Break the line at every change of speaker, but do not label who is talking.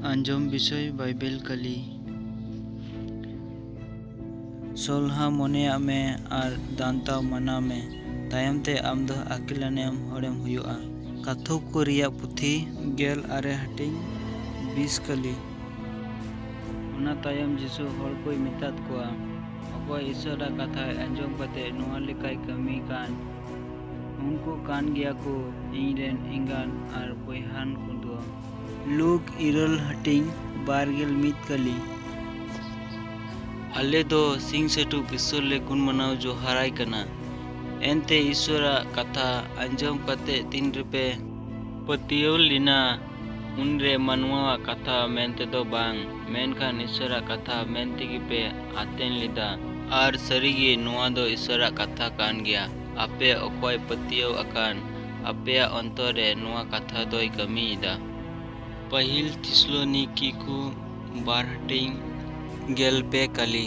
आंजम विषय बाइबेल कली सोलहा मोनेया में और दानताव मना में तायमते आम दो आकिलानेम होड़ेम हुयुआ कथो को रिया पुथी गेल आरे हटिंग 20 कली उना तायम जिसु हर कोई मितात कोआ अकोय ईश्वरा कथा आंजम कते नोआ लेकाय कमी कान उनको कान गया को इरेन इंगान और बोहान कुंदो लुक इरल हटिंग बारगेल मित कली आले दो सिंग सेटू किस्सोर ले गुण मनाव जो हराय कना एनते ईश्वरा कथा आंजम कते तीन रुपे पतियो लिना उनरे मनवा कथा मेनते दो बांग मेनखान ईश्वरा कथा मेनते पे आतेन लिदा और सरीगे नोआ दो ईश्वरा कथा कान गया आपे अकोय पतियो अकान आपे अंतरे नोआ कथा दोय कमीदा पहिल थिस्सलुनीकी को बार हटिंग गेल पे कली।